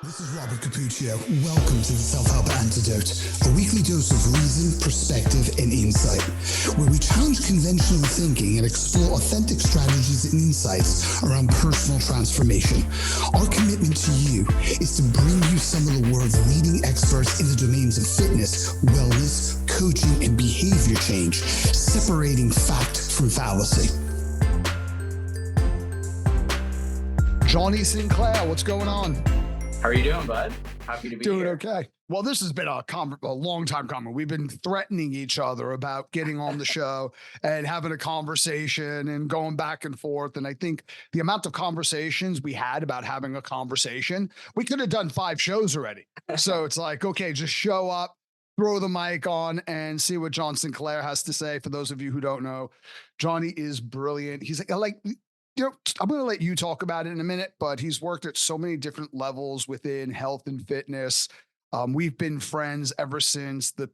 This is Robert Capuccio. Welcome to the Self-Help Antidote, a weekly dose of reason, perspective, and insight, where we challenge conventional thinking and explore authentic strategies and insights around personal transformation. Our commitment to you is to bring you some of the world's leading experts in the domains of fitness, wellness, coaching, and behavior change, separating fact from fallacy. Johnny Sinclair, what's going on? How are you doing, bud? Happy to be Doing here. okay. Well, this has been a long time coming. We've been threatening each other about getting on the show and having a conversation and going back and forth. And I think the amount of conversations we had about having a conversation, we could have done 5 shows already. So it's like, okay, just show up, throw the mic on, and see what John Sinclair has to say. For those of you who don't know, Johnny is brilliant. He's like, I'm going to let you talk about it in a minute, but he's worked at so many different levels within health and fitness. We've been friends ever since the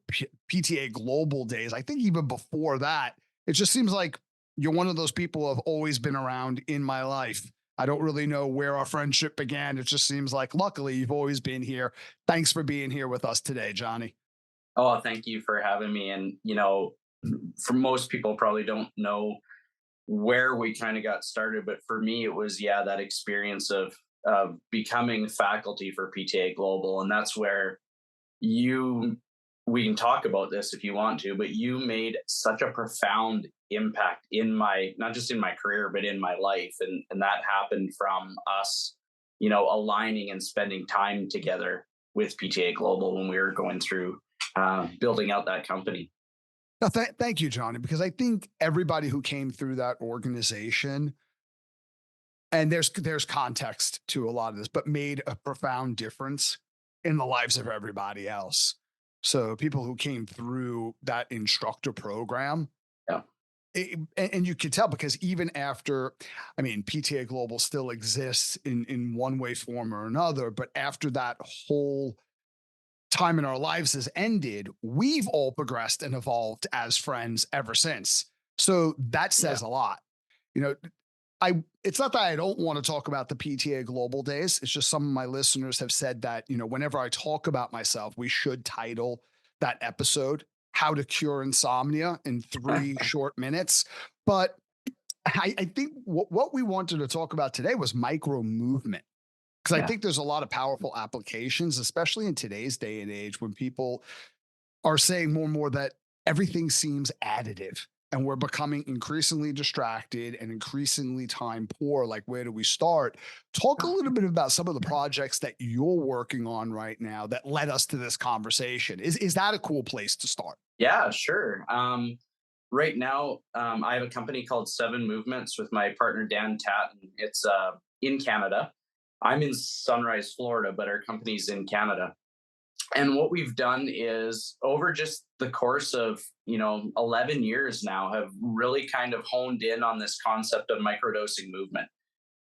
PTA Global days. I think even before that, it just seems like you're one of those people who have always been around in my life. I don't really know where our friendship began. It just seems like, luckily, you've always been here. Thanks for being here with us today, Johnny. Oh, thank you for having me. And, for most people probably don't know where we kind of got started, but for me, it was, that experience of becoming faculty for PTA Global. And that's where we can talk about this if you want to, but you made such a profound impact in not just in my career, but in my life. And that happened from us, aligning and spending time together with PTA Global when we were going through building out that company. No, thank you, Johnny, because I think everybody who came through that organization, and there's context to a lot of this, but made a profound difference in the lives of everybody else. So people who came through that instructor program, and you could tell, because even after, PTA Global still exists in one way, form, or another, but after that whole time in our lives has ended, we've all progressed and evolved as friends ever since. So that says a lot. It's not that I don't want to talk about the PTA Global days. It's just some of my listeners have said that, whenever I talk about myself, we should title that episode "How to Cure Insomnia in 3 short minutes." But I think what we wanted to talk about today was micro movement. Because I think there's a lot of powerful applications, especially in today's day and age, when people are saying more and more that everything seems additive and we're becoming increasingly distracted and increasingly time poor. Like, where do we start? Talk a little bit about some of the projects that you're working on right now that led us to this conversation. Is that a cool place to start? Yeah, sure. Right now, I have a company called 7 Movements with my partner, Dan Tatton. It's in Canada. I'm in Sunrise, Florida, but our company's in Canada. And what we've done is, over just the course of, 11 years now, have really kind of honed in on this concept of microdosing movement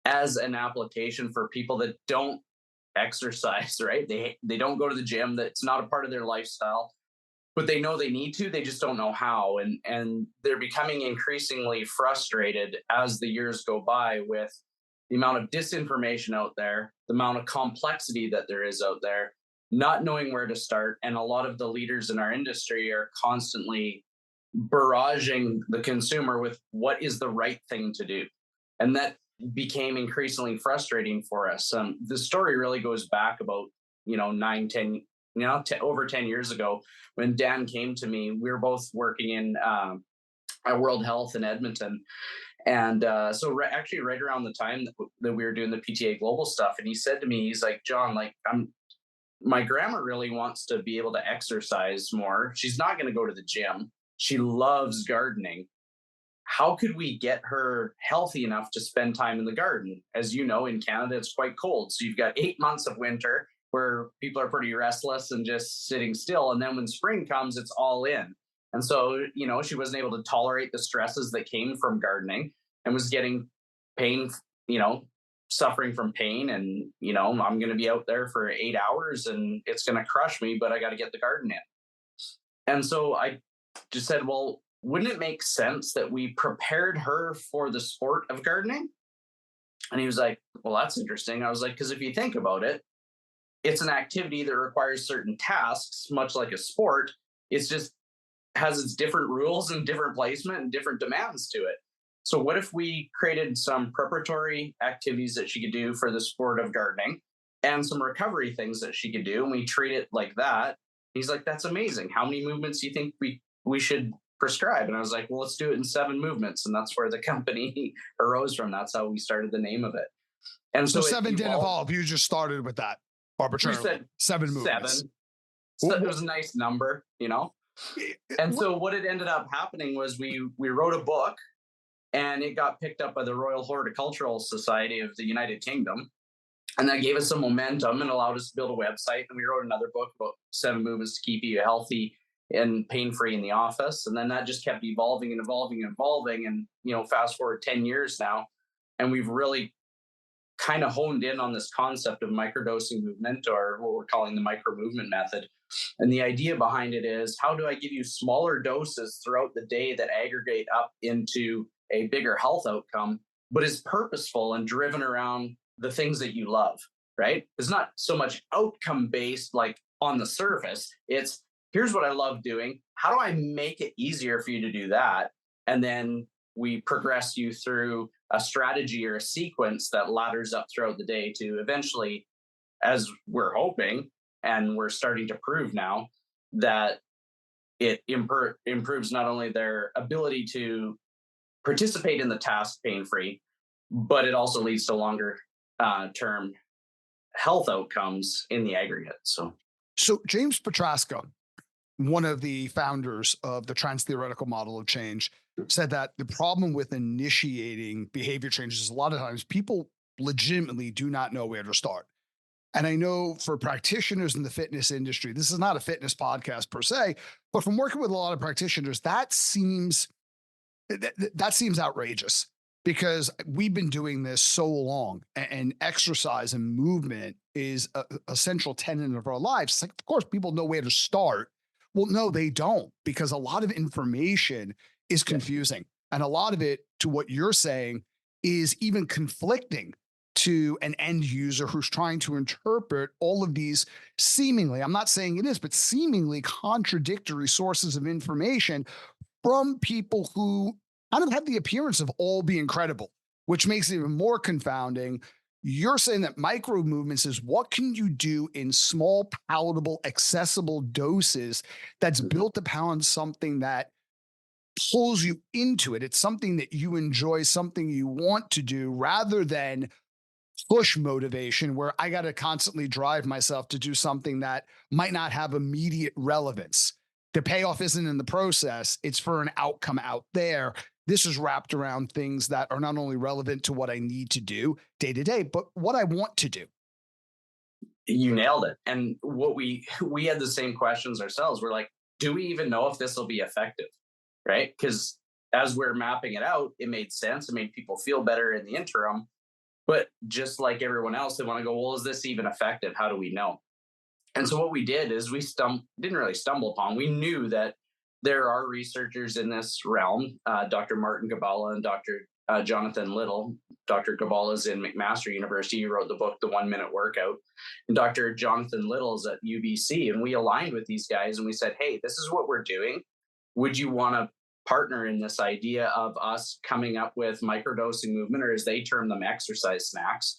as an application for people that don't exercise, right? They don't go to the gym. That's not a part of their lifestyle, but they know they need to. They just don't know how. And they're becoming increasingly frustrated as the years go by with the amount of disinformation out there, the amount of complexity that there is out there, not knowing where to start. And a lot of the leaders in our industry are constantly barraging the consumer with what is the right thing to do. And that became increasingly frustrating for us. The story really goes back about, over 10 years ago, when Dan came to me. We were both working in at World Health in Edmonton. And so actually right around the time that we were doing the PTA Global stuff, and he said to me, he's like, "John, my grandma really wants to be able to exercise more. She's not going to go to the gym. She loves gardening. How could we get her healthy enough to spend time in the garden? As you know, in Canada, it's quite cold. So you've got 8 months of winter where people are pretty restless and just sitting still. And then when spring comes, it's all in." And so, she wasn't able to tolerate the stresses that came from gardening and was getting pain, suffering from pain. And, I'm going to be out there for 8 hours and it's going to crush me, but I got to get the garden in. And so I just said, well, wouldn't it make sense that we prepared her for the sport of gardening? And he was like, well, that's interesting. I was like, because if you think about it, it's an activity that requires certain tasks, much like a sport. It's just has its different rules and different placement and different demands to it. So what if we created some preparatory activities that she could do for the sport of gardening and some recovery things that she could do, and we treat it like that? He's like, that's amazing. How many movements do you think we should prescribe? And I was like, well, let's do it in 7 movements. And that's where the company arose from. That's how we started the name of it. And So so 7 didn't evolve. You just started with that arbitrarily. We said 7 movements. 7. So it was a nice number, And so what it ended up happening was we wrote a book, and it got picked up by the Royal Horticultural Society of the United Kingdom. And that gave us some momentum and allowed us to build a website. And we wrote another book about 7 movements to keep you healthy and pain-free in the office. And then that just kept evolving and evolving and evolving. And, fast forward 10 years now, and we've really kind of honed in on this concept of microdosing movement, or what we're calling the micro movement method. And the idea behind it is, how do I give you smaller doses throughout the day that aggregate up into a bigger health outcome, but is purposeful and driven around the things that you love, right? It's not so much outcome based, like on the surface. It's, here's what I love doing. How do I make it easier for you to do that? And then we progress you through a strategy or a sequence that ladders up throughout the day to eventually, as we're hoping, and we're starting to prove now, that it improves not only their ability to participate in the task pain-free, but it also leads to longer term health outcomes in the aggregate. So James Petrasca, one of the founders of the trans-theoretical model of change, said that the problem with initiating behavior changes is a lot of times people legitimately do not know where to start. And I know for practitioners in the fitness industry, this is not a fitness podcast per se, but from working with a lot of practitioners, that seems outrageous, because we've been doing this so long, and exercise and movement is a central tenet of our lives. It's like, of course, people know where to start. Well, no, they don't, because a lot of information is confusing. And a lot of it, to what you're saying, is even conflicting to an end user who's trying to interpret all of these seemingly, I'm not saying it is, but seemingly contradictory sources of information from people who kind of have the appearance of all being credible, which makes it even more confounding. You're saying that micro movements is what can you do in small, palatable, accessible doses that's built upon something that pulls you into it. It's something that you enjoy, something you want to do, rather than push motivation, where I got to constantly drive myself to do something that might not have immediate relevance. The payoff isn't in the process. It's for an outcome out there. This is wrapped around things that are not only relevant to what I need to do day to day, but what I want to do. You nailed it. And what we had the same questions ourselves. We're like, do we even know if this will be effective? Right? Because as we're mapping it out, it made sense. It made people feel better in the interim. But just like everyone else, they want to go, well, is this even effective? How do we know? And so what we did is we didn't really stumble upon. We knew that there are researchers in this realm, Dr. Martin Gabala and Dr. Jonathan Little. Dr. Gabala is in McMaster University. He wrote the book, The 1 Minute Workout. And Dr. Jonathan Little is at UBC. And we aligned with these guys and we said, hey, this is what we're doing. Would you want to partner in this idea of us coming up with microdosing movement, or as they term them, exercise snacks,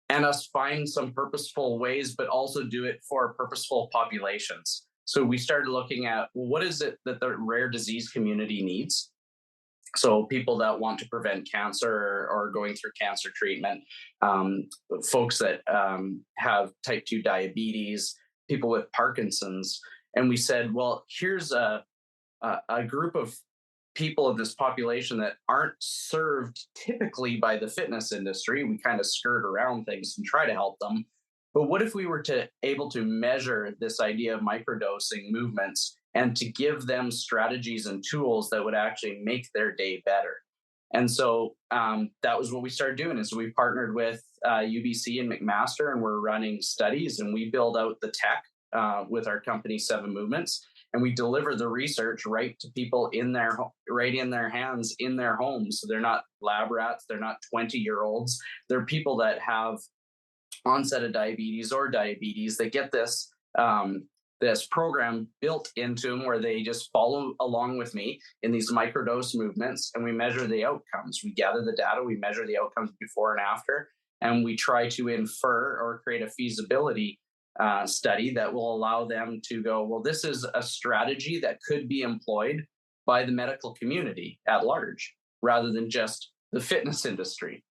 and us find some purposeful ways, but also do it for purposeful populations? So we started looking at, well, what is it that the rare disease community needs? So people that want to prevent cancer or going through cancer treatment, folks that have type 2 diabetes, people with Parkinson's. And we said, well, here's a group of people in this population that aren't served typically by the fitness industry. We kind of skirt around things and try to help them. But what if we were able to measure this idea of microdosing movements and to give them strategies and tools that would actually make their day better? And so that was what we started doing. Is we partnered with UBC and McMaster, and we're running studies, and we build out the tech with our company, 7 Movements. And we deliver the research right to people in their hands, in their homes. So they're not lab rats. They're not 20-year-olds. They're people that have onset of diabetes or diabetes, they get this program built into them where they just follow along with me in these microdose movements, and we measure the outcomes. We gather the data, we measure the outcomes before and after, and we try to infer or create a feasibility study that will allow them to go, well, this is a strategy that could be employed by the medical community at large rather than just the fitness industry.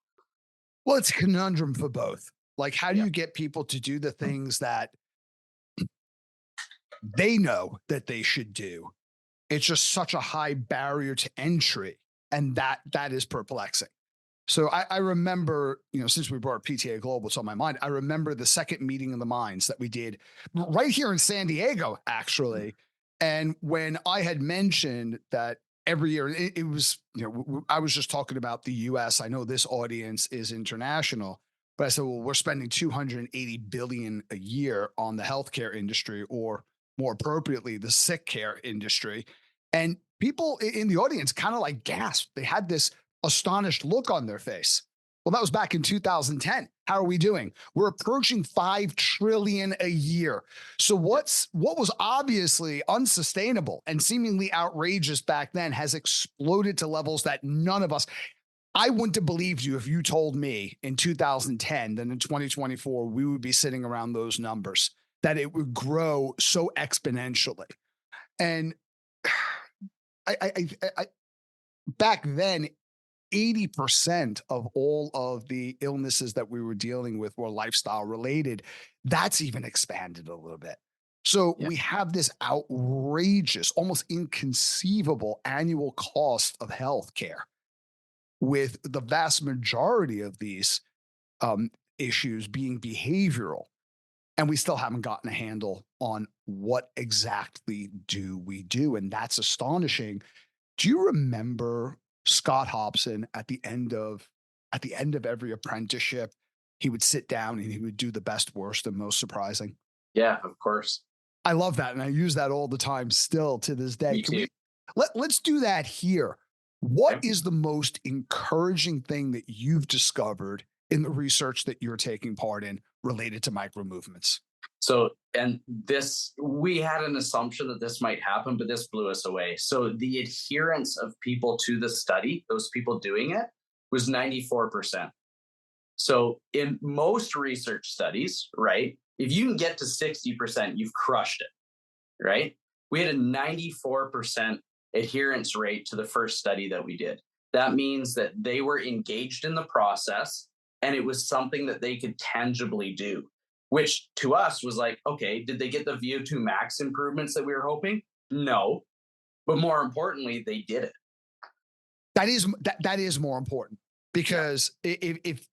Well, it's a conundrum for both. Like, how do Yeah. you get people to do the things that they know that they should do? It's just such a high barrier to entry. And that is perplexing. So I remember, since we brought PTA Global, it's on my mind. I remember the second meeting of the minds that we did right here in San Diego, actually. And when I had mentioned that every year, it was, I was just talking about the US. I know this audience is international, but I said, well, we're spending 280 billion a year on the healthcare industry, or more appropriately, the sick care industry. And people in the audience kind of like gasped. They had this astonished look on their face. Well, that was back in 2010. How are we doing? We're approaching 5 trillion a year. So what was obviously unsustainable and seemingly outrageous back then has exploded to levels that none of us. I wouldn't have believed you if you told me in 2010 that in 2024 we would be sitting around those numbers, that it would grow so exponentially. And I back then, 80% of all of the illnesses that we were dealing with were lifestyle related. That's even expanded a little bit. So Yeah. we have this outrageous, almost inconceivable annual cost of healthcare, with the vast majority of these issues being behavioral. And we still haven't gotten a handle on what exactly do we do. And that's astonishing. Do you remember Scott Hobson at the end of every apprenticeship? He would sit down and he would do the best, worst, and most surprising. Yeah, of course. I love that. And I use that all the time still to this day. Me too. Let's do that here. What Okay. is the most encouraging thing that you've discovered in the research that you're taking part in related to micro movements? So, and this, we had an assumption that this might happen, but this blew us away. So, the adherence of people to the study, those people doing it, was 94%. So, in most research studies, right, if you can get to 60%, you've crushed it, right? We had a 94% adherence rate to the first study that we did. That means that they were engaged in the process and it was something that they could tangibly do, which to us was like, okay, did they get the VO2 max improvements that we were hoping? No. But more importantly, they did it. That is more important, because if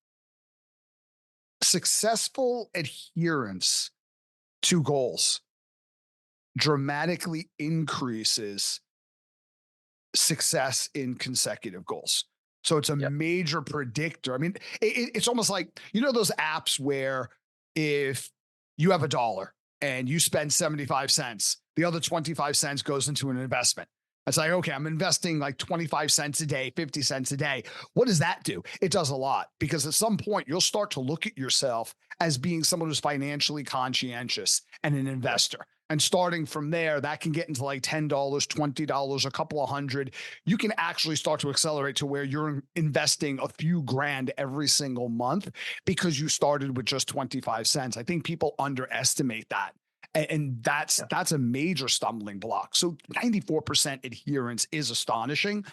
successful adherence to goals dramatically increases success in consecutive goals. So it's a major predictor. I mean, it's almost like, those apps where if you have $1 and you spend 75 cents, the other 25 cents goes into an investment. It's like, okay, I'm investing like 25 cents a day, 50 cents a day. What does that do? It does a lot, because at some point you'll start to look at yourself as being someone who's financially conscientious and an investor. And starting from there, that can get into like $10, $20, a couple of hundred. You can actually start to accelerate to where you're investing a few grand every single month because you started with just 25 cents. I think people underestimate that. And that's a major stumbling block. So 94% adherence is astonishing.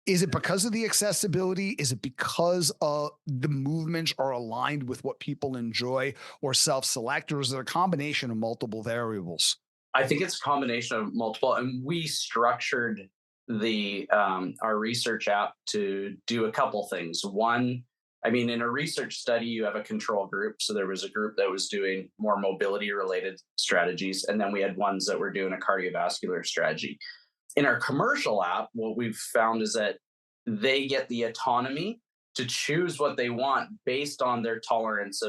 Is it because of the accessibility? Is it because the movements are aligned with what people enjoy or self-select, or is it a combination of multiple variables? I think it's a combination of multiple, and we structured the our research app to do a couple things. One, I mean, in a research study, you have a control group. So there was a group that was doing more mobility related strategies. And then we had ones that were doing a cardiovascular strategy. In our commercial app, what we've found is that they get the autonomy to choose what they want based on their tolerance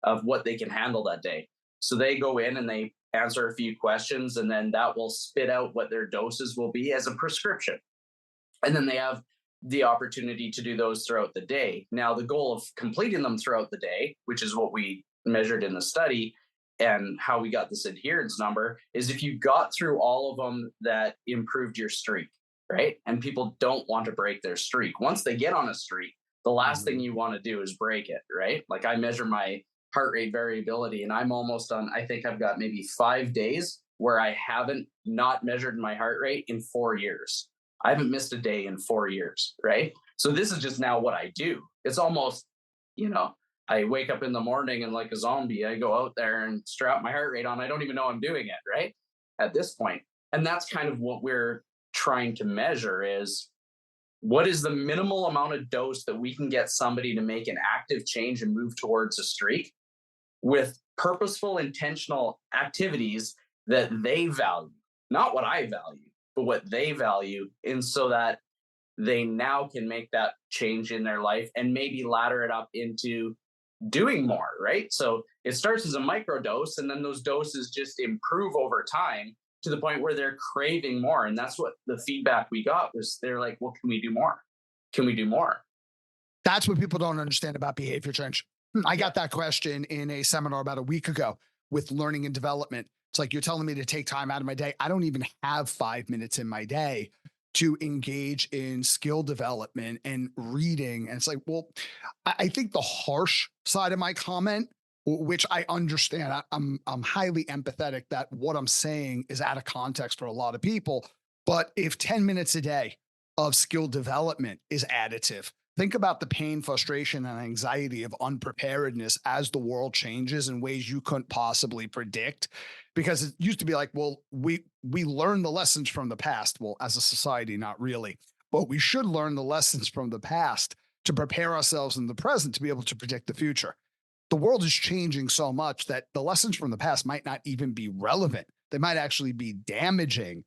of what they can handle that day. So they go in and they answer a few questions, and then that will spit out what their doses will be as a prescription. And then they have the opportunity to do those throughout the day. Now, the goal of completing them throughout the day, which is what we measured in the study and how we got this adherence number is if you got through all of them, that improved your streak, right? And people don't want to break their streak. Once they get on a streak, the last thing you want to do is break it, right? Like I measure my heart rate variability and I'm almost on, I think I've got maybe 5 days where I haven't not measured my heart rate in 4 years. I haven't missed a day in 4 years, right? So this is just now what I do. It's almost, I wake up in the morning and like a zombie, I go out there and strap my heart rate on. I don't even know I'm doing it, right? At this point. And that's kind of what we're trying to measure is what is the minimal amount of dose that we can get somebody to make an active change and move towards a streak with purposeful, intentional activities that they value, not what I value, but what they value. And so that they now can make that change in their life and maybe ladder it up into doing more, right? So it starts as a micro dose and then those doses just improve over time to the point where they're craving more. And that's what the feedback we got was they're like, well, can we do more? Can we do more? That's what people don't understand about behavior change. I got that question in a seminar about a week ago with learning and development. It's like, you're telling me to take time out of my day. I don't even have 5 minutes in my day to engage in skill development and reading. And it's like, well, I think the harsh side of my comment, which I understand, I'm highly empathetic that what I'm saying is out of context for a lot of people. But if 10 minutes a day of skill development is additive, think about the pain, frustration, and anxiety of unpreparedness as the world changes in ways you couldn't possibly predict. Because it used to be like, well, we learn the lessons from the past. Well, as a society, not really, but we should learn the lessons from the past to prepare ourselves in the present to be able to predict the future. The world is changing so much that the lessons from the past might not even be relevant. They might actually be damaging.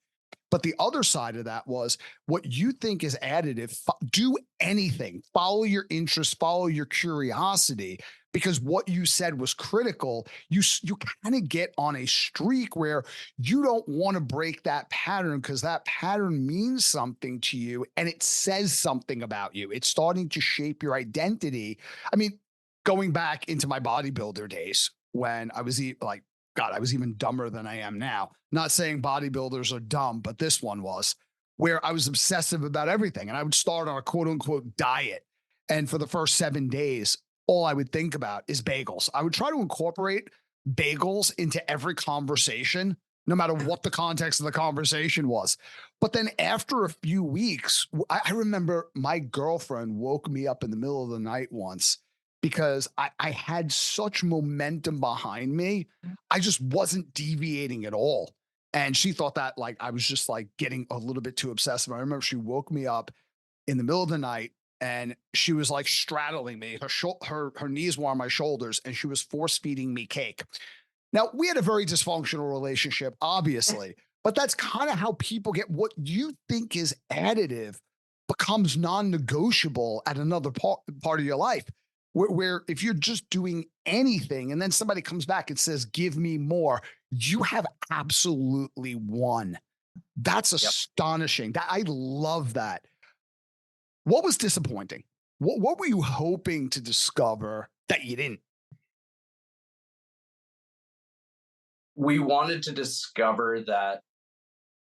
But the other side of that was what you think is additive. Do anything, follow your interest, follow your curiosity, because what you said was critical. You kind of get on a streak where you don't want to break that pattern because that pattern means something to you and it says something about you. It's starting to shape your identity. I mean, going back into my bodybuilder days when I was like, God, I was even dumber than I am now. Not saying bodybuilders are dumb, but this one was where I was obsessive about everything. And I would start on a quote unquote diet. And for the first 7 days, all I would think about is bagels. I would try to incorporate bagels into every conversation, no matter what the context of the conversation was. But then after a few weeks, I remember my girlfriend woke me up in the middle of the night once because I had such momentum behind me. I just wasn't deviating at all. And she thought that like I was just like getting a little bit too obsessive. I remember she woke me up in the middle of the night and she was like straddling me. Her knees were on my shoulders and she was force feeding me cake. Now, we had a very dysfunctional relationship, obviously, but that's kind of how people get what you think is additive becomes non-negotiable at another part of your life. Where if you're just doing anything and then somebody comes back and says, give me more, you have absolutely won. That's astonishing. I love that. What was disappointing? What were you hoping to discover that you didn't? We wanted to discover that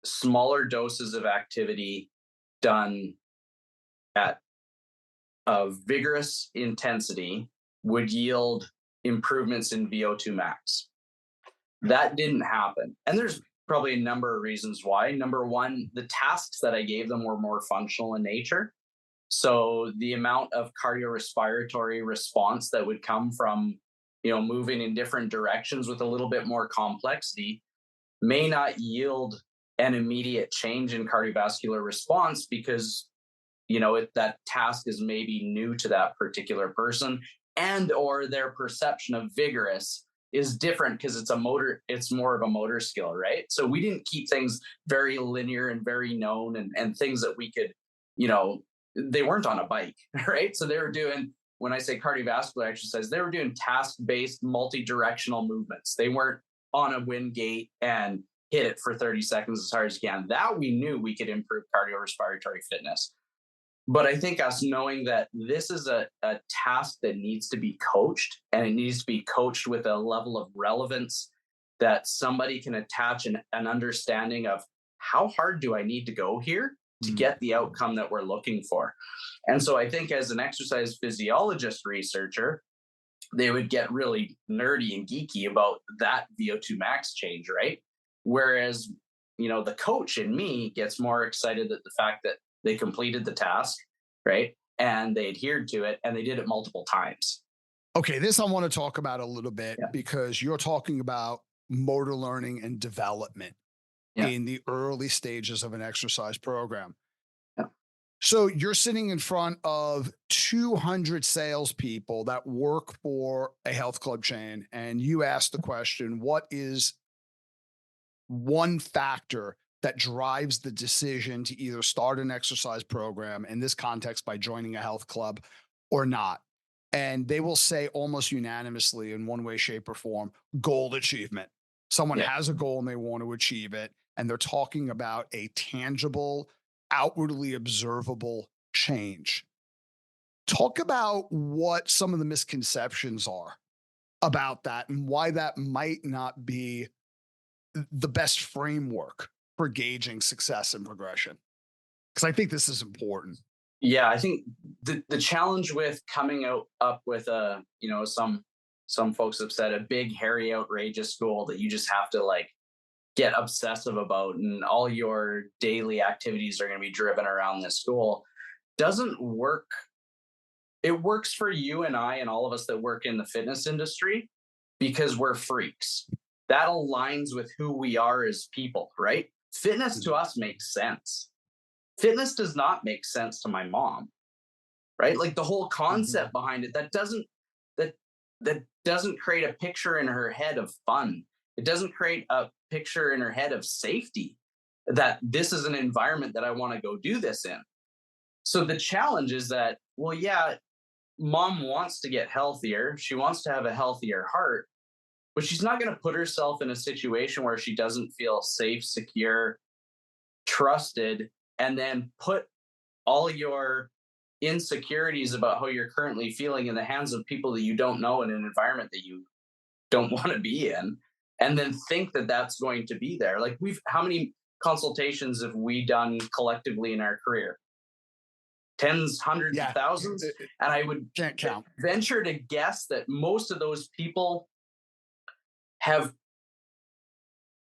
smaller doses of activity done at a vigorous intensity would yield improvements in VO2 max. That didn't happen. And there's probably a number of reasons why. Number one, the tasks that I gave them were more functional in nature. So the amount of cardiorespiratory response that would come from, moving in different directions with a little bit more complexity may not yield an immediate change in cardiovascular response because that task is maybe new to that particular person and or their perception of vigorous is different because it's more of a motor skill, right? So we didn't keep things very linear and very known and things that we could, they weren't on a bike, right? So they were doing, when I say cardiovascular exercise, they were doing task-based multi-directional movements. They weren't on a wind gate and hit it for 30 seconds as hard as you can. That we knew we could improve cardiorespiratory fitness. But I think us knowing that this is a task that needs to be coached, and it needs to be coached with a level of relevance that somebody can attach an understanding of how hard do I need to go here to get the outcome that we're looking for. And so I think as an exercise physiologist researcher, they would get really nerdy and geeky about that VO2 max change, right? Whereas, the coach in me gets more excited at the fact that they completed the task, right? And they adhered to it and they did it multiple times. Okay, this I want to talk about a little bit Yeah. because you're talking about motor learning and development in the early stages of an exercise program. Yeah. So you're sitting in front of 200 salespeople that work for a health club chain, and you ask the question, what is one factor that drives the decision to either start an exercise program, in this context by joining a health club, or not? And they will say almost unanimously in one way, shape, or form, goal achievement. Someone has a goal and they want to achieve it, and they're talking about a tangible, outwardly observable change. Talk about what some of the misconceptions are about that and why that might not be the best framework for gauging success and progression. Because I think this is important. Yeah, I think the challenge with coming up with some folks have said a big, hairy, outrageous goal that you just have to get obsessive about, and all your daily activities are going to be driven around this goal, doesn't work. It works for you and I and all of us that work in the fitness industry because we're freaks. That aligns with who we are as people, right? Fitness to us makes sense. Fitness does not make sense to my mom, right? Like the whole concept behind it, that doesn't create a picture in her head of fun. It doesn't create a picture in her head of safety, that this is an environment that I want to go do this in. So the challenge is that, well, yeah, mom wants to get healthier. She wants to have a healthier heart, but she's not going to put herself in a situation where she doesn't feel safe, secure, trusted, and then put all your insecurities about how you're currently feeling in the hands of people that you don't know in an environment that you don't want to be in, and then think that that's going to be there. Like how many consultations have we done collectively in our career? Tens, hundreds of thousands. And I would can't count. Venture to guess that most of those people have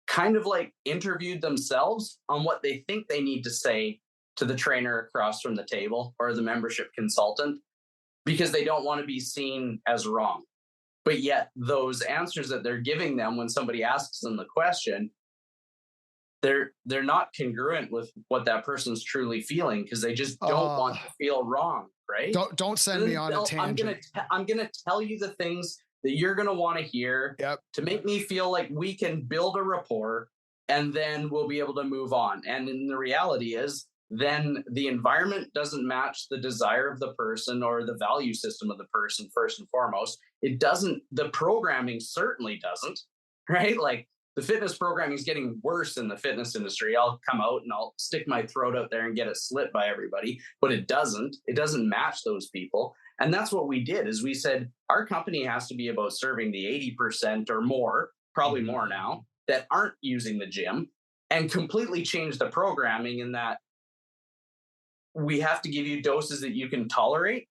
kind of interviewed themselves on what they think they need to say to the trainer across from the table or the membership consultant, because they don't want to be seen as wrong. But yet those answers that they're giving them when somebody asks them the question, they're not congruent with what that person's truly feeling, because they just don't want to feel wrong, right? Don't send me on a tangent. I'm gonna tell you the things that you're gonna want to hear to make me feel like we can build a rapport, and then we'll be able to move on. And then the reality is, then the environment doesn't match the desire of the person or the value system of the person, first and foremost. It doesn't, the programming certainly doesn't, right? Like the fitness programming is getting worse in the fitness industry. I'll come out and I'll stick my throat out there and get it slit by everybody, but it doesn't match those people. And that's what we did, is we said, our company has to be about serving the 80% or more, probably more now, that aren't using the gym, and completely change the programming in that we have to give you doses that you can tolerate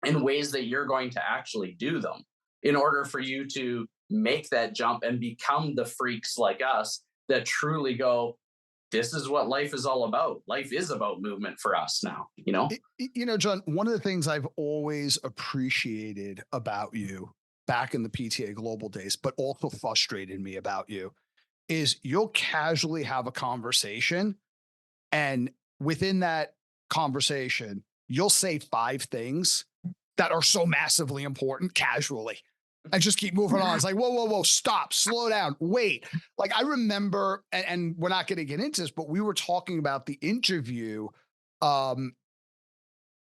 in ways that you're going to actually do them in order for you to make that jump and become the freaks like us that truly go, this is what life is all about. Life is about movement for us now, John, one of the things I've always appreciated about you back in the PTA Global days, but also frustrated me about you, is you'll casually have a conversation, and within that conversation, you'll say 5 things that are so massively important casually, and just keep moving on. It's like, whoa, stop, slow down, wait. Like I remember, and we're not going to get into this, but we were talking about the interview of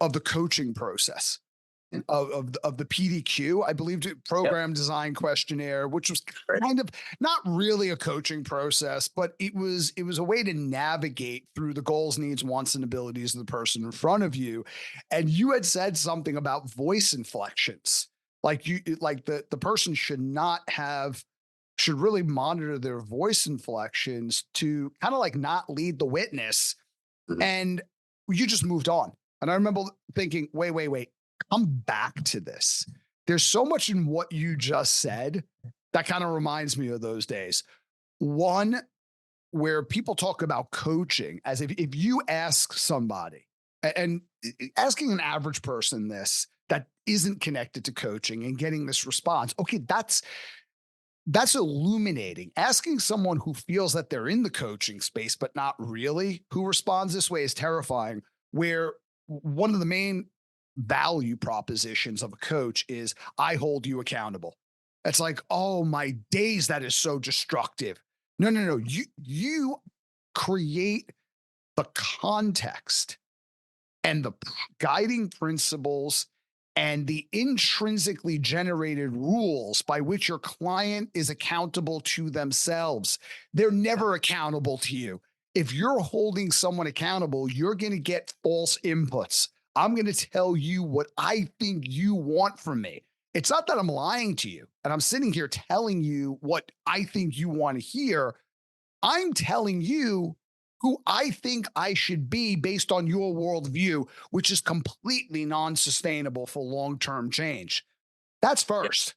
the coaching process. of the PDQ, I believe, Yep. program design questionnaire, which was Right. kind of not really a coaching process, but it was a way to navigate through the goals, needs, wants, and abilities of the person in front of you. And you had said something about voice inflections, like the person should really monitor their voice inflections to kind of like not lead the witness. Mhm. And you just moved on. And I remember thinking, wait, come back to this. There's so much in what you just said that kind of reminds me of those days. One, where people talk about coaching as if you ask somebody and asking an average person this that isn't connected to coaching and getting this response, okay, that's illuminating. Asking someone who feels that they're in the coaching space, but not really, who responds this way is terrifying. Where one of the main value propositions of a coach is I hold you accountable. It's like, oh my days, that is so destructive. No. You create the context and the guiding principles and the intrinsically generated rules by which your client is accountable to themselves. They're never accountable to you. If you're holding someone accountable, you're going to get false inputs. I'm going to tell you what I think you want from me. It's not that I'm lying to you and I'm sitting here telling you what I think you want to hear. I'm telling you who I think I should be based on your worldview, which is completely non sustainable for long term change. That's Yeah. first.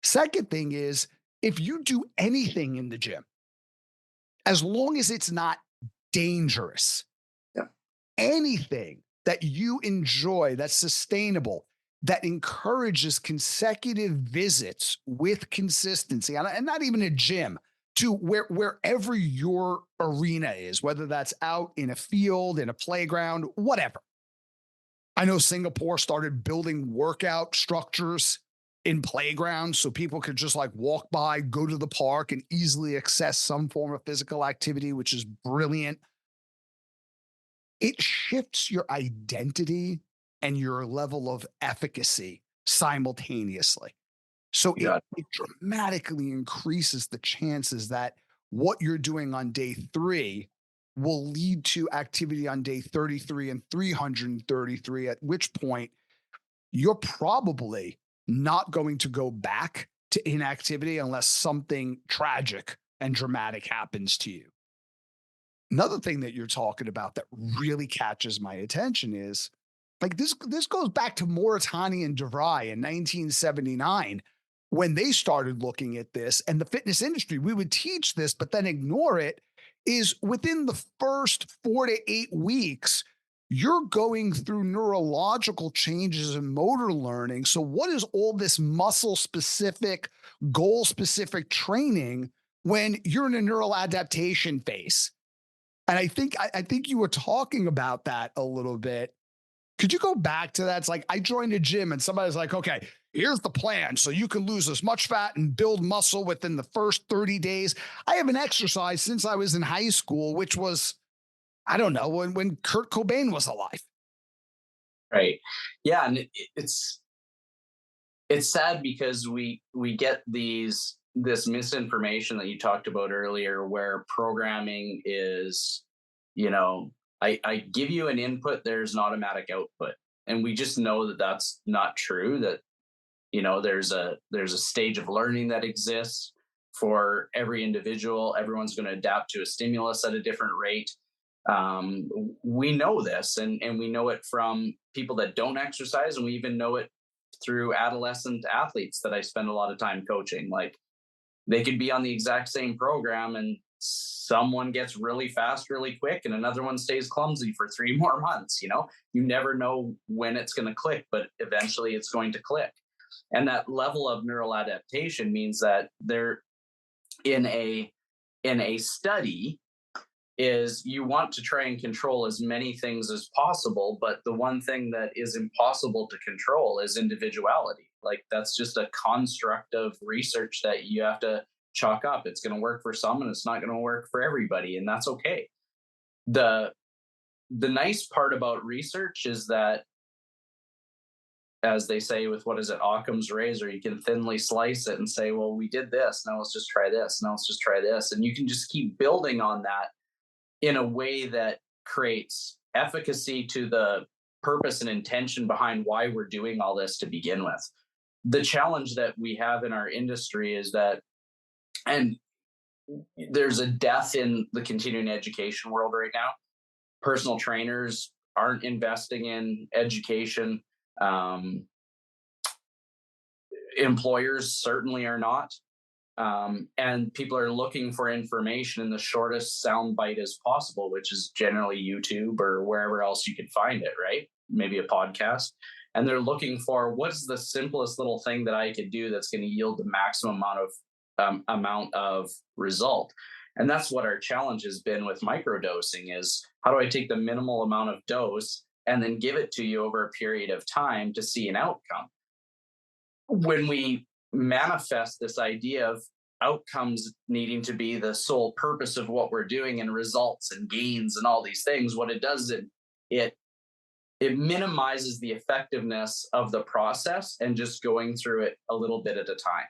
Second thing is, if you do anything in the gym, as long as it's not dangerous, Yeah. anything that you enjoy that's sustainable, that encourages consecutive visits with consistency, and not even a gym, to wherever your arena is, whether that's out in a field, in a playground, whatever. I know Singapore started building workout structures in playgrounds so people could just like walk by, go to the park, and easily access some form of physical activity, which is brilliant. It shifts your identity and your level of efficacy simultaneously. So You it, got it dramatically increases the chances that what you're doing on day 3 will lead to activity on day 33 and 333, at which point you're probably not going to go back to inactivity unless something tragic and dramatic happens to you. Another thing that you're talking about that really catches my attention is like this goes back to Moritani and DeVry in 1979 when they started looking at this, and the fitness industry, we would teach this but then ignore it, is within the first 4 to 8 weeks you're going through neurological changes in motor learning. So what is all this muscle specific, goal specific training when you're in a neural adaptation phase? And I think you were talking about that a little bit. Could you go back to that? It's like I joined a gym and somebody's like, okay, here's the plan. So you can lose as much fat and build muscle within the first 30 days. I haven't exercised since I was in high school, which was, I don't know, when Kurt Cobain was alive. right. Yeah, and it's sad because we get this misinformation that you talked about earlier, where programming is, you know, I give you an input, there's an automatic output, and we just know that that's not true. That there's a stage of learning that exists for every individual. Everyone's going to adapt to a stimulus at a different rate. We know this, and we know it from people that don't exercise, and we even know it through adolescent athletes that I spend a lot of time coaching. Like, they could be on the exact same program, and someone gets really fast really quick and another one stays clumsy for 3 more months. You never know when it's going to click, but eventually it's going to click. And that level of neural adaptation means that they're in a study is you want to try and control as many things as possible, but the one thing that is impossible to control is individuality. Like, that's just a construct of research that you have to chalk up. It's going to work for some and it's not going to work for everybody, and that's okay. The nice part about research is that as they say with, what is it, Occam's razor, you can thinly slice it and say, well, we did this, now let's just try this, now let's just try this. And you can just keep building on that in a way that creates efficacy to the purpose and intention behind why we're doing all this to begin with. The challenge that we have in our industry is that, and there's a death in the continuing education world right now. Personal trainers aren't investing in education. Employers certainly are not. And people are looking for information in the shortest sound bite as possible, which is generally YouTube or wherever else you can find it, right? Maybe a podcast. And they're looking for, what's the simplest little thing that I could do that's going to yield the maximum amount of result. And that's what our challenge has been with microdosing, is how do I take the minimal amount of dose and then give it to you over a period of time to see an outcome? When we manifest this idea of outcomes needing to be the sole purpose of what we're doing, and results and gains and all these things, what it does is it minimizes the effectiveness of the process and just going through it a little bit at a time.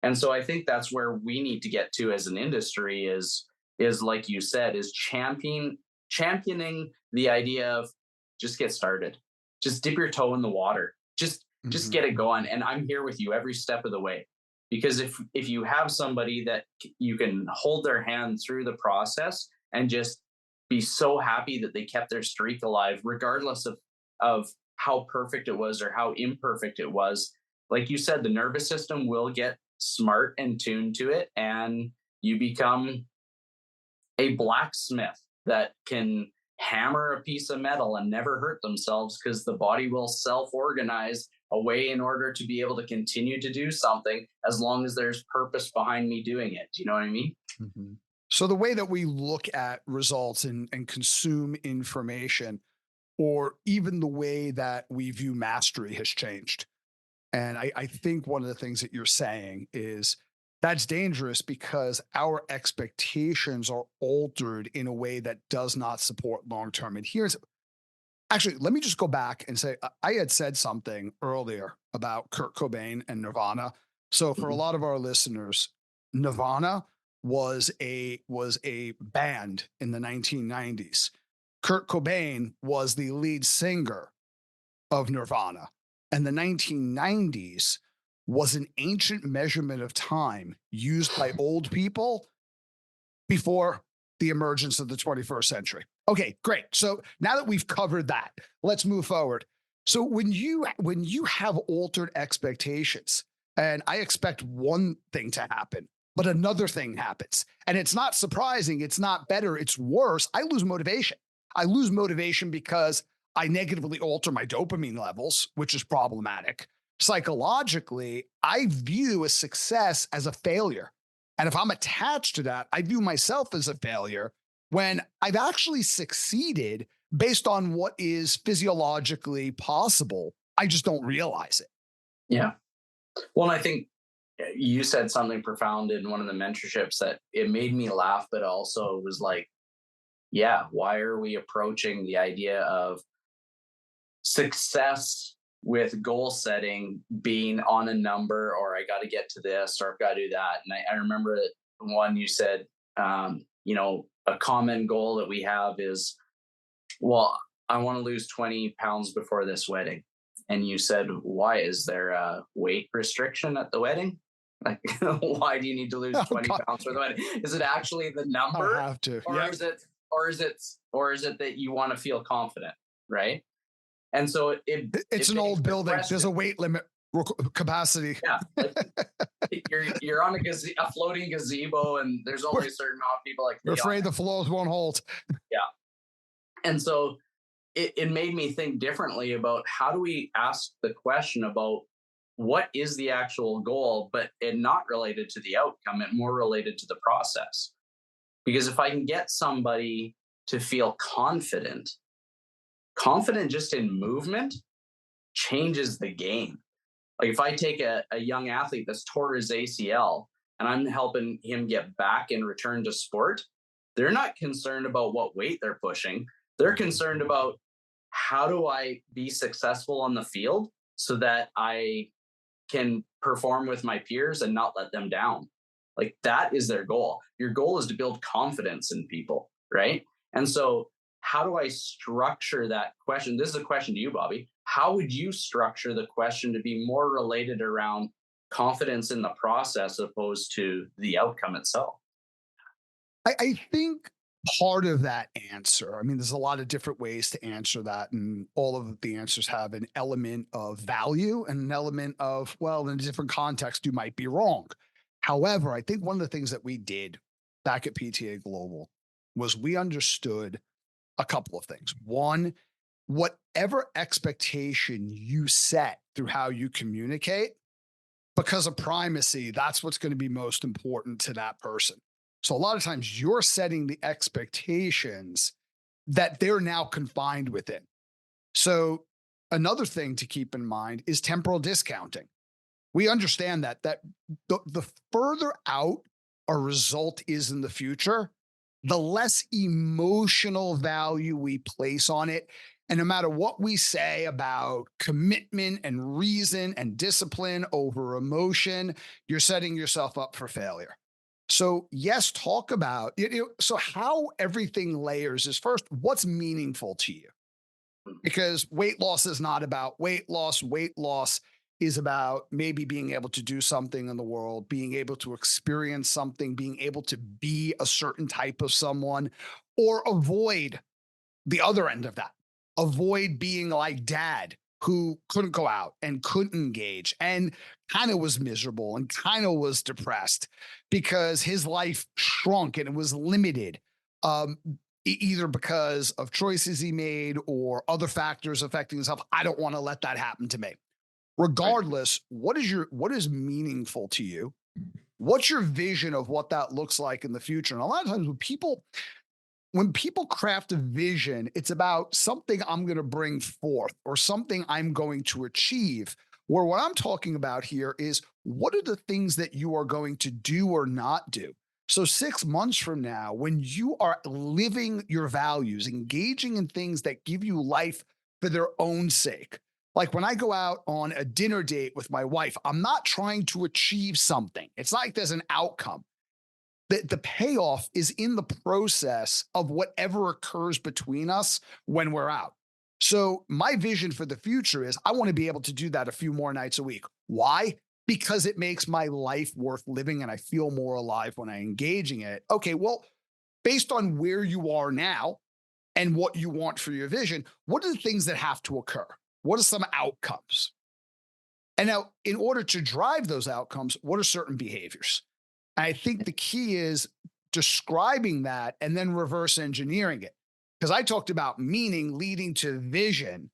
And so I think that's where we need to get to as an industry is like you said, is championing the idea of just get started, just dip your toe in the water, just get it going. And I'm here with you every step of the way. Because if you have somebody that you can hold their hand through the process and just be so happy that they kept their streak alive, regardless of how perfect it was or how imperfect it was, like you said, the nervous system will get smart and tuned to it, and you become a blacksmith that can hammer a piece of metal and never hurt themselves, because the body will self-organize a way in order to be able to continue to do something as long as there's purpose behind me doing it. Do you know what I mean? Mm-hmm. So the way that we look at results and consume information, or even the way that we view mastery, has changed. And I think one of the things that you're saying is that's dangerous, because our expectations are altered in a way that does not support long-term adherence. Actually, let me just go back and say, I had said something earlier about Kurt Cobain and Nirvana. So for a lot of our listeners, Nirvana was a band in the 1990s. Kurt Cobain was the lead singer of Nirvana. And the 1990s was an ancient measurement of time used by old people before the emergence of the 21st century. Okay, great. So now that we've covered that, let's move forward. So when you have altered expectations, and I expect one thing to happen, but another thing happens, and it's not surprising, it's not better, it's worse, I lose motivation. I lose motivation because I negatively alter my dopamine levels, which is problematic. Psychologically, I view a success as a failure. And if I'm attached to that, I view myself as a failure when I've actually succeeded based on what is physiologically possible. I just don't realize it. Yeah. Well, I think you said something profound in one of the mentorships that it made me laugh, but also was like, yeah, why are we approaching the idea of success with goal setting being on a number, or I got to get to this, or I've got to do that? And I remember that one you said, a common goal that we have is, well, I want to lose 20 pounds before this wedding. And you said, why? Is there a weight restriction at the wedding? Like, why do you need to lose 20 pounds for the wedding? Is it actually the number? I have to. Or Yep. is it that you want to feel confident, right? And so it's an old building. There's a weight limit capacity. Yeah, like you're on a floating gazebo, and there's only a certain amount of people like. We're afraid the floors won't hold. Yeah, and so it made me think differently about how do we ask the question about what is the actual goal, but it not related to the outcome, and more related to the process. Because if I can get somebody to feel confident just in movement changes the game. Like if I take a young athlete that's tore his ACL and I'm helping him get back and return to sport, they're not concerned about what weight they're pushing. They're concerned about, how do I be successful on the field so that I can perform with my peers and not let them down. Like that is their goal. Your goal is to build confidence in people, right? And so, how do I structure that question? This is a question to you, Bobby. How would you structure the question to be more related around confidence in the process opposed to the outcome itself? I think part of that answer, I mean, there's a lot of different ways to answer that, and all of the answers have an element of value and an element of, well, in a different context, you might be wrong. However, I think one of the things that we did back at PTA Global was we understood a couple of things. One, whatever expectation you set through how you communicate, because of primacy, that's what's going to be most important to that person. So a lot of times you're setting the expectations that they're now confined within. So another thing to keep in mind is temporal discounting. We understand that the further out a result is in the future, the less emotional value we place on it. And no matter what we say about commitment and reason and discipline over emotion, you're setting yourself up for failure. So, yes, talk about so how everything layers is first, what's meaningful to you? Because weight loss is not about weight loss. Weight loss is about maybe being able to do something in the world, being able to experience something, being able to be a certain type of someone, or avoid the other end of that. Avoid being like dad who couldn't go out and couldn't engage and kind of was miserable and kind of was depressed because his life shrunk and it was limited. Either because of choices he made or other factors affecting himself. I don't want to let that happen to me. Regardless, what is meaningful to you? What's your vision of what that looks like in the future? And a lot of times when people craft a vision, it's about something I'm going to bring forth or something I'm going to achieve. Where what I'm talking about here is what are the things that you are going to do or not do? So 6 months from now, when you are living your values, engaging in things that give you life for their own sake, like when I go out on a dinner date with my wife, I'm not trying to achieve something. It's not like there's an outcome. The payoff is in the process of whatever occurs between us when we're out. So my vision for the future is I want to be able to do that a few more nights a week. Why? Because it makes my life worth living and I feel more alive when I engage in it. Okay, well, based on where you are now and what you want for your vision, what are the things that have to occur? What are some outcomes? And now, in order to drive those outcomes, what are certain behaviors? I think the key is describing that and then reverse engineering it. Because I talked about meaning leading to vision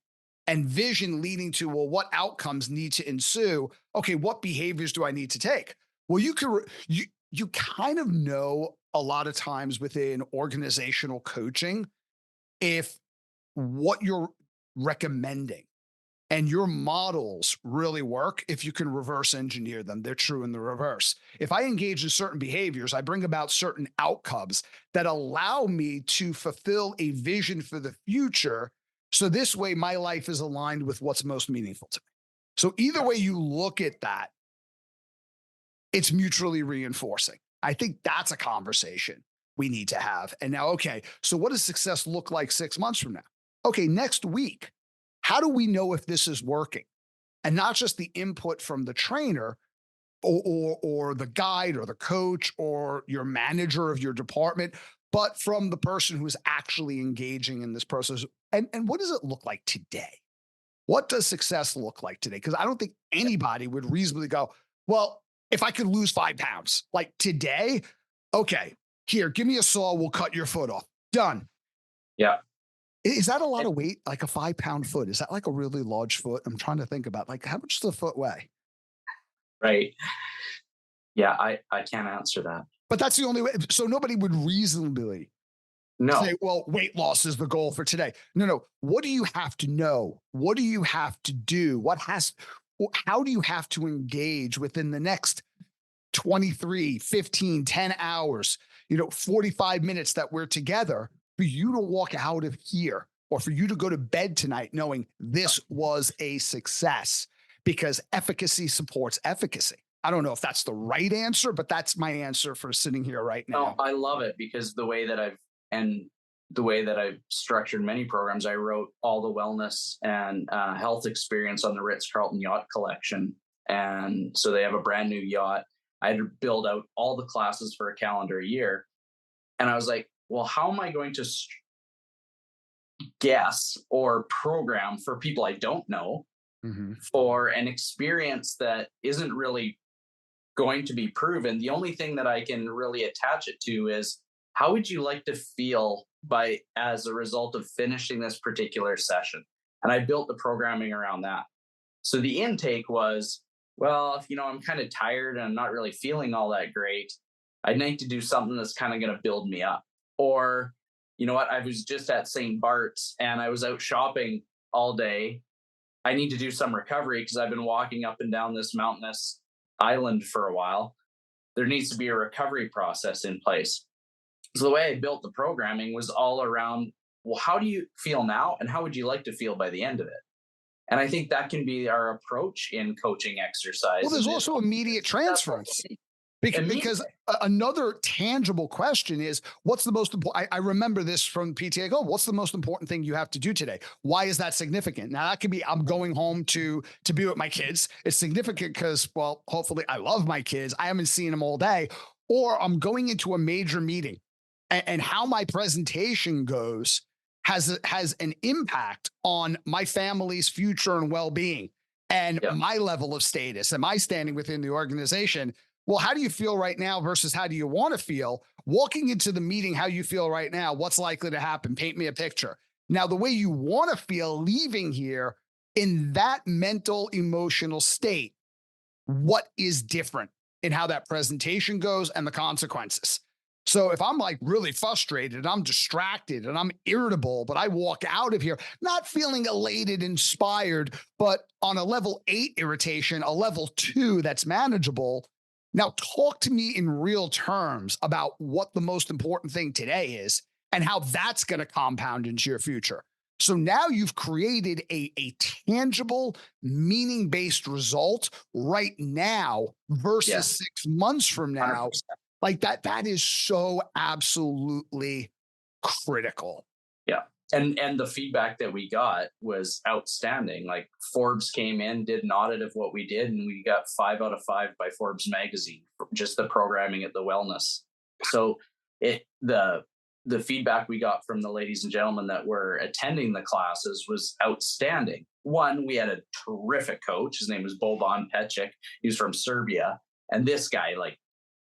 and vision leading to, well, what outcomes need to ensue? Okay, what behaviors do I need to take? Well, you kind of know a lot of times within organizational coaching if what you're recommending and your models really work if you can reverse engineer them. They're true in the reverse. If I engage in certain behaviors, I bring about certain outcomes that allow me to fulfill a vision for the future. So this way, my life is aligned with what's most meaningful to me. So either way you look at that, it's mutually reinforcing. I think that's a conversation we need to have. And now, okay, so what does success look like 6 months from now? Okay, next week, how do we know if this is working? And not just the input from the trainer or the guide or the coach or your manager of your department, but from the person who's actually engaging in this process. And what does it look like today? What does success look like today? Because I don't think anybody would reasonably go, well, if I could lose 5 pounds, like today, okay, here, give me a saw, we'll cut your foot off. Done. Yeah. Is that a lot of weight? Like a 5-pound foot? Is that like a really large foot? I'm trying to think about like how much does the foot weigh? Right. Yeah, I can't answer that. But that's the only way. So nobody would reasonably No. say, well, weight loss is the goal for today. No. What do you have to know? What do you have to do? How do you have to engage within the next 23, 15, 10 hours, 45 minutes that we're together for you to walk out of here or for you to go to bed tonight knowing this was a success? because efficacy supports efficacy. I don't know if that's the right answer, but that's my answer for sitting here right now. No, I love it because the way that I've structured many programs, I wrote all the wellness and health experience on the Ritz-Carlton Yacht Collection. And so they have a brand new yacht. I had to build out all the classes for a calendar year. And I was like, well, how am I going to guess or program for people I don't know for an experience that isn't really going to be proven? The only thing that I can really attach it to is, how would you like to feel as a result of finishing this particular session? And I built the programming around that. So the intake was, well, if I'm kind of tired and I'm not really feeling all that great, I'd like to do something that's kind of going to build me up. Or, you know what, I was just at St. Bart's and I was out shopping all day. I need to do some recovery because I've been walking up and down this mountainous island for a while. There needs to be a recovery process in place. So the way I built the programming was all around, well, how do you feel now? And how would you like to feel by the end of it? And I think that can be our approach in coaching exercise. Well, there's also immediate transference. Because another tangible question is, what's the most important? I remember this from PTA. What's the most important thing you have to do today? Why is that significant? Now, that could be, I'm going home to be with my kids. It's significant because, well, hopefully I love my kids. I haven't seen them all day. Or I'm going into a major meeting, and how my presentation goes has an impact on my family's future and well-being and my level of status and my standing within the organization. Well, how do you feel right now versus how do you want to feel? Walking into the meeting, how you feel right now, what's likely to happen? Paint me a picture. Now, the way you want to feel leaving here in that mental, emotional state, what is different in how that presentation goes and the consequences? So if I'm like really frustrated, I'm distracted and I'm irritable, but I walk out of here not feeling elated, inspired, but on a level 8 irritation, a level 2 that's manageable. Now, talk to me in real terms about what the most important thing today is and how that's going to compound into your future. So now you've created a tangible, meaning-based result right now versus 6 months from now. 100%. Like that is so absolutely critical. Yeah. And the feedback that we got was outstanding. Like Forbes came in, did an audit of what we did, and we got 5 out of 5 by Forbes magazine for just the programming at the wellness. So the feedback we got from the ladies and gentlemen that were attending the classes was outstanding. One, we had a terrific coach. His name was Boban Pecic. He was from Serbia. And this guy, like,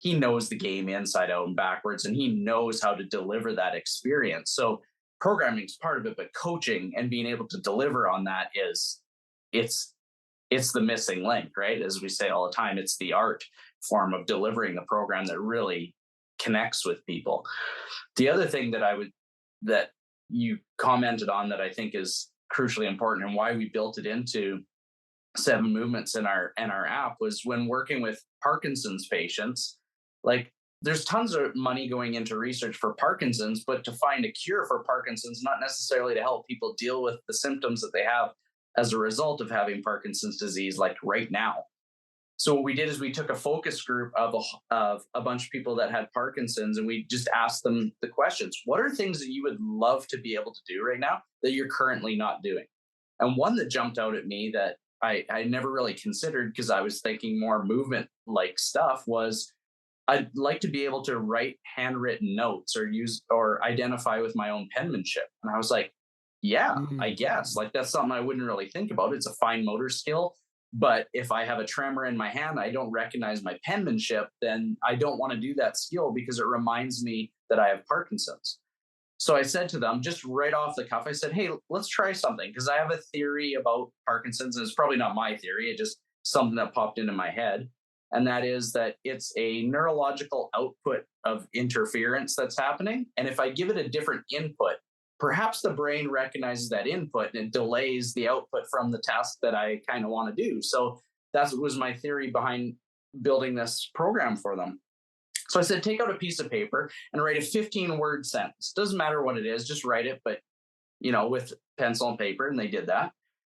he knows the game inside out and backwards, and he knows how to deliver that experience. So programming is part of it, but coaching and being able to deliver on that it's the missing link, right? As we say all the time, it's the art form of delivering a program that really connects with people. The other thing that you commented on that I think is crucially important and why we built it into 7 movements in our app was when working with Parkinson's patients. Like, there's tons of money going into research for Parkinson's, but to find a cure for Parkinson's, not necessarily to help people deal with the symptoms that they have as a result of having Parkinson's disease, like right now. So what we did is we took a focus group of a bunch of people that had Parkinson's, and we just asked them the questions. What are things that you would love to be able to do right now that you're currently not doing? And one that jumped out at me that I never really considered, because I was thinking more movement-like stuff, was I'd like to be able to write handwritten notes or identify with my own penmanship. And I was like, I guess, like, that's something I wouldn't really think about. It's a fine motor skill. But if I have a tremor in my hand, I don't recognize my penmanship, then I don't want to do that skill because it reminds me that I have Parkinson's. So I said to them, just right off the cuff, I said, hey, let's try something, because I have a theory about Parkinson's, and it's probably not my theory. It's just something that popped into my head. And that is that it's a neurological output of interference that's happening. And if I give it a different input, perhaps the brain recognizes that input and it delays the output from the task that I kind of want to do. So that was my theory behind building this program for them. So I said, take out a piece of paper and write a 15-word sentence. Doesn't matter what it is, just write it, but with pencil and paper. And they did that.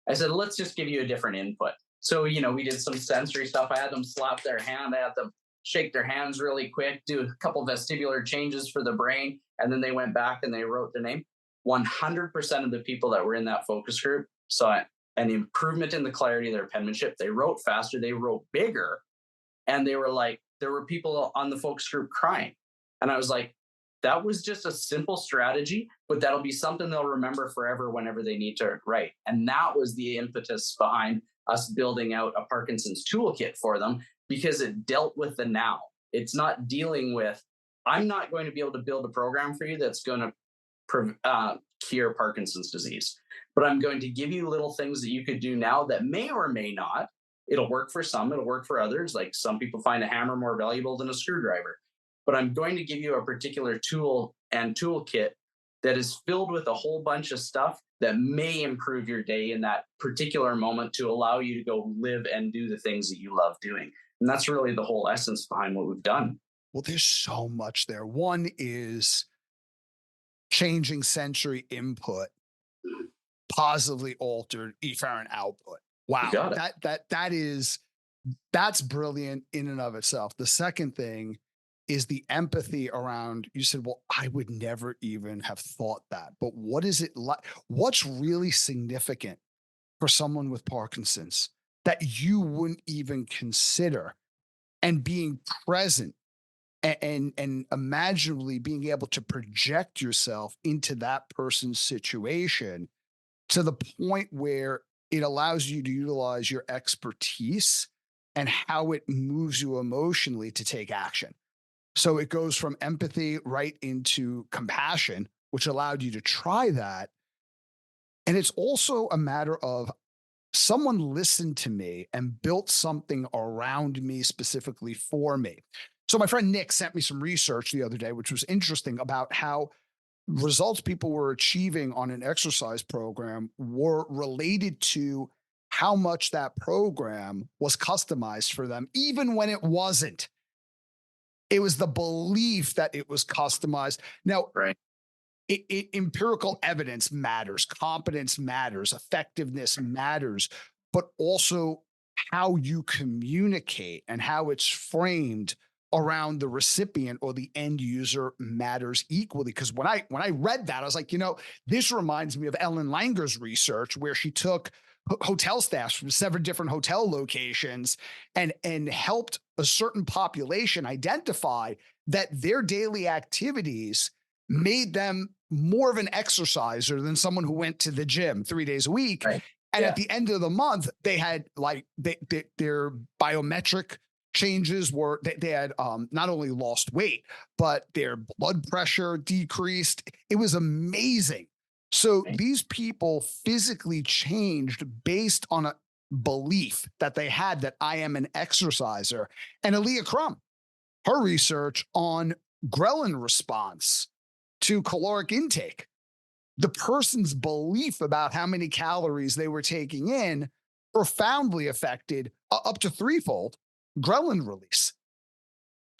I said, let's just give you a different input. So, we did some sensory stuff. I had them slap their hand. I had them shake their hands really quick, do a couple vestibular changes for the brain. And then they went back and they wrote their name. 100% of the people that were in that focus group saw an improvement in the clarity of their penmanship. They wrote faster, they wrote bigger. And they were like, there were people on the focus group crying. And I was like, that was just a simple strategy, but that'll be something they'll remember forever whenever they need to write. And that was the impetus behind us building out a Parkinson's toolkit for them, because it dealt with the now. It's not dealing with, I'm not going to be able to build a program for you that's going to cure Parkinson's disease, but I'm going to give you little things that you could do now that may or may not. It'll work for some, it'll work for others. Like some people find a hammer more valuable than a screwdriver, but I'm going to give you a particular tool and toolkit that is filled with a whole bunch of stuff that may improve your day in that particular moment to allow you to go live and do the things that you love doing. And that's really the whole essence behind what we've done. Well, there's so much there. One is changing sensory input, positively altered efferent output. Wow, that's brilliant in and of itself. The second thing is the empathy around, you said, well, I would never even have thought that, but what is it like? What's really significant for someone with Parkinson's that you wouldn't even consider? And being present and imaginably being able to project yourself into that person's situation to the point where it allows you to utilize your expertise and how it moves you emotionally to take action. So it goes from empathy right into compassion, which allowed you to try that. And it's also a matter of someone listened to me and built something around me specifically for me. So my friend Nick sent me some research the other day, which was interesting, about how results people were achieving on an exercise program were related to how much that program was customized for them, even when it wasn't. It was the belief that it was customized. Now, Right. Empirical evidence matters, competence matters, effectiveness matters, but also how you communicate and how it's framed around the recipient or the end user matters equally. Because when I read that, I was like, this reminds me of Ellen Langer's research, where she took hotel staffs from 7 different hotel locations and helped a certain population identify that their daily activities made them more of an exerciser than someone who went to the gym 3 days a week. Right. And at the end of the month, they had their biometric changes were they had not only lost weight, but their blood pressure decreased. It was amazing. So these people physically changed based on a belief that they had that I am an exerciser. And Aaliyah Crum, her research on ghrelin response to caloric intake, the person's belief about how many calories they were taking in profoundly affected up to threefold ghrelin release.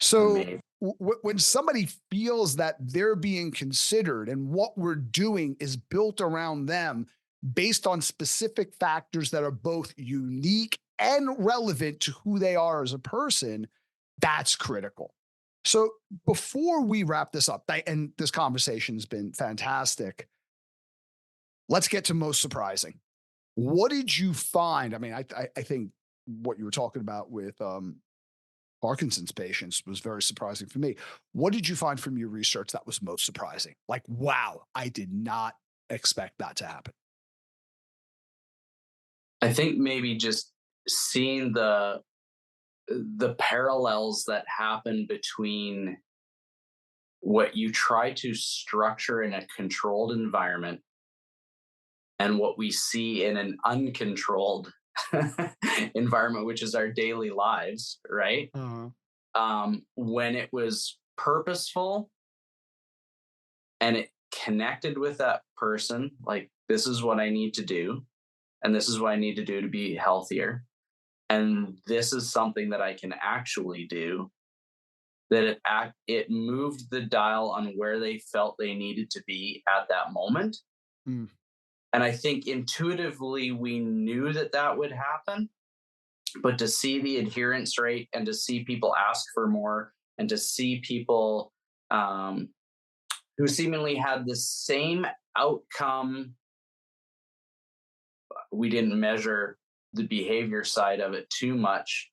So when somebody feels that they're being considered and what we're doing is built around them based on specific factors that are both unique and relevant to who they are as a person, that's critical. So before we wrap this up, and this conversation has been fantastic, let's get to most surprising. What did you find? I mean, I think what you were talking about with Parkinson's patients was very surprising for me. What did you find from your research that was most surprising? Like, wow, I did not expect that to happen. I think maybe just seeing the parallels that happen between what you try to structure in a controlled environment and what we see in an uncontrolled environment, which is our daily lives, right? When it was purposeful and it connected with that person, like, this is what I need to do, and this is what I need to do to be healthier, and this is something that I can actually do, that it moved the dial on where they felt they needed to be at that moment. And I think intuitively we knew that would happen, but to see the adherence rate and to see people ask for more and to see people who seemingly had the same outcome. We didn't measure the behavior side of it too much,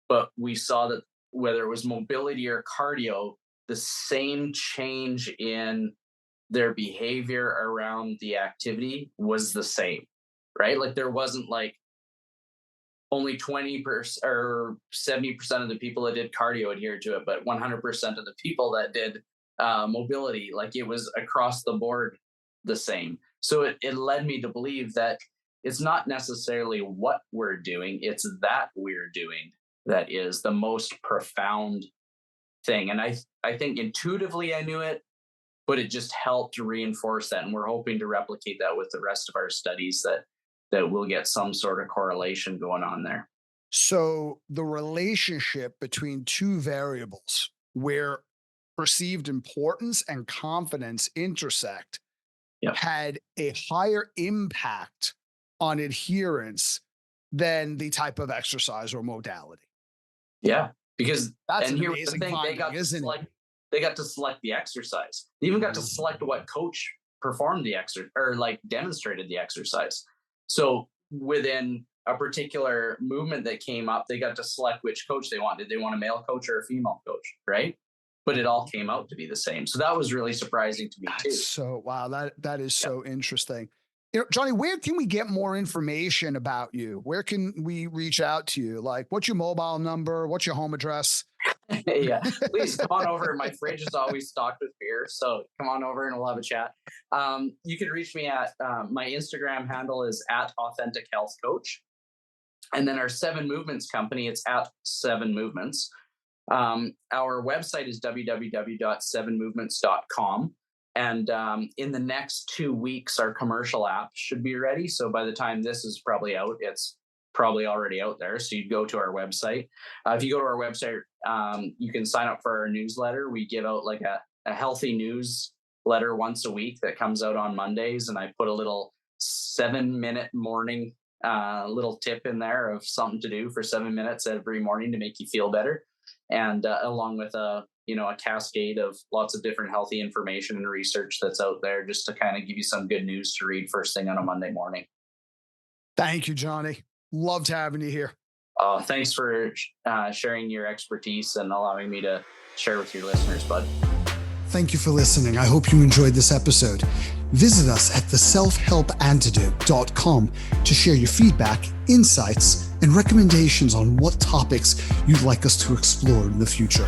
but we saw that whether it was mobility or cardio, the same change in their behavior around the activity was the same, right? Like there wasn't like only 20% or 70% of the people that did cardio adhered to it, but 100% of the people that did mobility, like it was across the board the same. So it led me to believe that it's not necessarily what we're doing, it's that we're doing that is the most profound thing. And I think intuitively I knew it, but it just helped to reinforce that. And we're hoping to replicate that with the rest of our studies, that we'll get some sort of correlation going on there. So the relationship between two variables where perceived importance and confidence intersect had a higher impact on adherence than the type of exercise or modality. Yeah, because that's and an here was the amazing thing, finding, isn't it? they got to select the exercise. They even got to select what coach performed the exercise or like demonstrated the exercise. So within a particular movement that came up, they got to select which coach they want. Did they want a male coach or a female coach, right? But it all came out to be the same. So that was really surprising to me too. So wow, that is so interesting. You know, Johnny, where can we get more information about you? Where can we reach out to you? Like, what's your mobile number? What's your home address? Yeah, please come on over. My fridge is always stocked with beer, so come on over and we'll have a chat. You can reach me at my Instagram handle is at Authentic Health Coach, and then our 7 Movements company, it's at 7 Movements. Our website is www.7movements.com. And in the next 2 weeks, our commercial app should be ready. So by the time this is probably out, it's probably already out there. So you'd go to our website. If you go to our website, you can sign up for our newsletter. We give out like a healthy newsletter once a week that comes out on Mondays. And I put a little 7-minute morning little tip in there of something to do for 7 minutes every morning to make you feel better. And along with a cascade of lots of different healthy information and research that's out there just to kind of give you some good news to read first thing on a Monday morning. Thank you, Johnny. Loved having you here. Thanks for sharing your expertise and allowing me to share with your listeners, bud. Thank you for listening. I hope you enjoyed this episode. Visit us at theselfhelpantidote.com to share your feedback, insights, and recommendations on what topics you'd like us to explore in the future.